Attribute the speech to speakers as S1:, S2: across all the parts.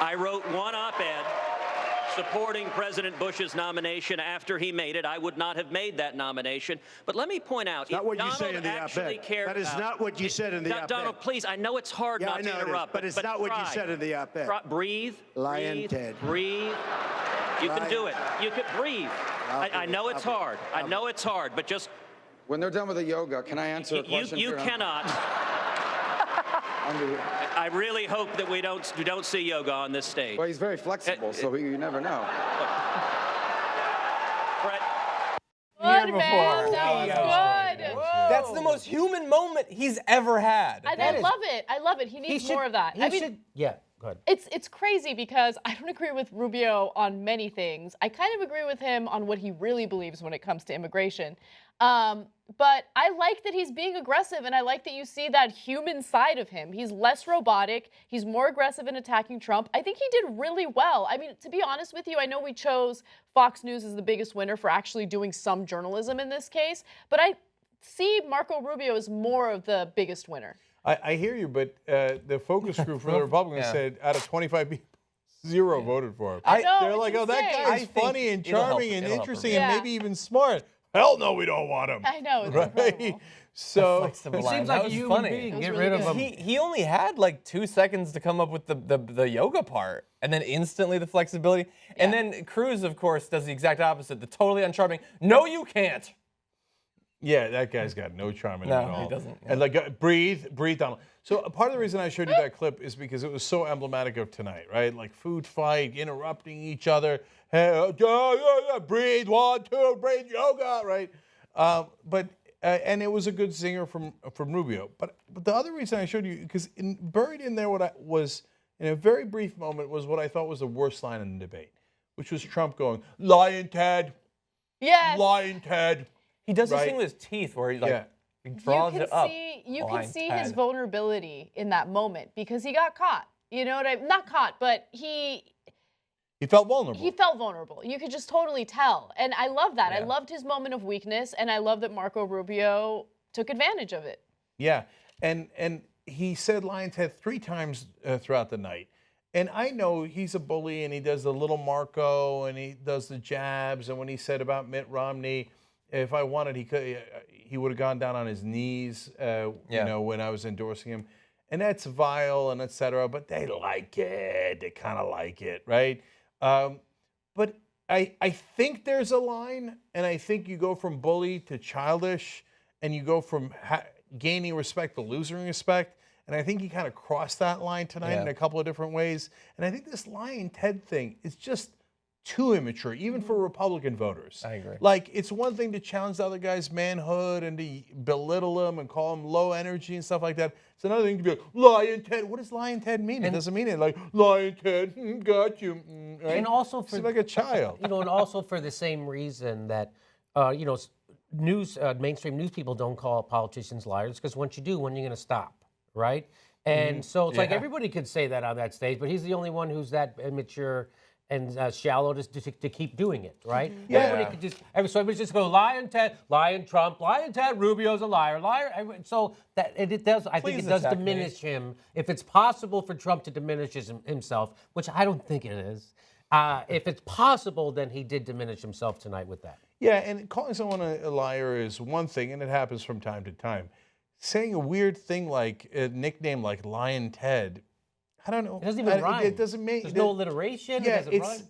S1: I wrote one op-ed supporting President Bush's nomination after he made it. I would not have made that nomination. But let me point out,
S2: not what you say in the
S1: actually
S2: op-ed.
S1: cared
S2: That is
S1: about,
S2: not what you said in the op-ed.
S1: Donald, please, I know it's hard not to interrupt.
S2: But it's not what you said in the op-ed.
S1: Breathe.
S2: Lion Ted.
S1: Breathe. You can do it. You can breathe. I know it's hard. I know it's hard, but just...
S3: When they're done with the yoga, can I answer a question?
S1: You cannot. I really hope that we don't see Yoga on this stage.
S3: Well, he's very flexible, so you never know.
S1: Brett.
S4: Good, man. That was good.
S5: Whoa. That's the most human moment he's ever had.
S4: And I love it. I love it. He needs more of that.
S6: Yeah, go ahead.
S4: It's crazy because I don't agree with Rubio on many things. I kind of agree with him on what he really believes when it comes to immigration. But I like that he's being aggressive, and I like that you see that human side of him. He's less robotic. He's more aggressive in attacking Trump. I think he did really well. I mean, to be honest with you, I know we chose Fox News as the biggest winner for actually doing some journalism in this case, but I see Marco Rubio as more of the biggest winner.
S7: I hear you, but the focus group for the Republicans said out of 25 people, 0 voted for him. They're like, oh, that guy is funny and charming and interesting and maybe even smart. Hell no, we don't want him.
S4: I know, it's incredible.
S7: So
S6: it seems like a human being. Get rid of him.
S5: He only had like 2 seconds to come up with the yoga part, and then instantly the flexibility. Yeah. And then Cruz, of course, does the exact opposite. The totally uncharming. No, you can't.
S7: Yeah, that guy's got no charm in him at all.
S5: No, he doesn't. Yeah.
S7: And like, breathe, Donald. So part of the reason I showed you that clip is because it was so emblematic of tonight, right? Like food fight, interrupting each other. Hey, breathe, 1, 2, breathe, yoga, right? And it was a good zinger from Rubio. But the other reason I showed you, because buried in there what I was, in a very brief moment, was what I thought was the worst line in the debate, which was Trump going, Lion Ted.
S4: Yes.
S7: Lion Ted.
S5: He does this thing with his teeth where he like he draws it up.
S4: You can see his vulnerability in that moment because he got caught. You know what I mean? Not caught, but he
S7: felt vulnerable.
S4: He felt vulnerable. You could just totally tell. And I love that. Yeah. I loved his moment of weakness, and I love that Marco Rubio took advantage of it.
S7: Yeah, and he said Lion Ted 3 times throughout the night. And I know he's a bully, and he does the little Marco, and he does the jabs. And when he said about Mitt Romney, if I wanted, he would have gone down on his knees, you know, when I was endorsing him. And that's vile and et cetera, but they like it. They kind of like it, right? But I think there's a line, and I think you go from bully to childish, and you go from gaining respect to losing respect. And I think he kind of crossed that line tonight in a couple of different ways. And I think this Lion Ted thing is just too immature, even for Republican voters.
S5: I agree.
S7: Like, it's one thing to challenge the other guy's manhood and to belittle him and call him low energy and stuff like that. It's another thing to be like, Lion Ted. What does Lion Ted mean? It doesn't mean it. Like, Lion Ted, got you. Right?
S6: And also for
S7: like a child.
S6: You know, and also for the same reason that, you know, mainstream news people don't call politicians liars, because once you do, when are you going to stop, right? And so it's like everybody could say that on that stage, but he's the only one who's that immature and shallow to keep doing it, right? Everybody could just, everybody just go, Lion Ted, Lion Trump, Lion Ted, Rubio's a liar, liar. So that it does, I think it does diminish him. If it's possible for Trump to diminish himself, which I don't think it is, if it's possible, then he did diminish himself tonight with that.
S7: Yeah, and calling someone a liar is one thing, and it happens from time to time. Saying a weird thing like a nickname like Lion Ted, I don't know.
S6: It doesn't even rhyme.
S7: It doesn't make.
S6: There's no alliteration.
S7: Yeah,
S6: it doesn't rhyme.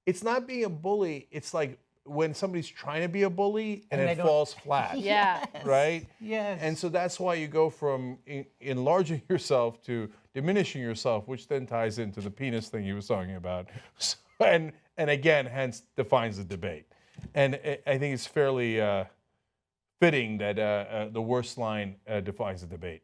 S7: It's not being a bully. It's like when somebody's trying to be a bully and it falls flat.
S4: Yeah.
S7: Right?
S6: Yes.
S7: And so that's why you go from enlarging yourself to diminishing yourself, which then ties into the penis thing he was talking about. So, and again, hence defines the debate. And I think it's fairly fitting that the worst line defines the debate.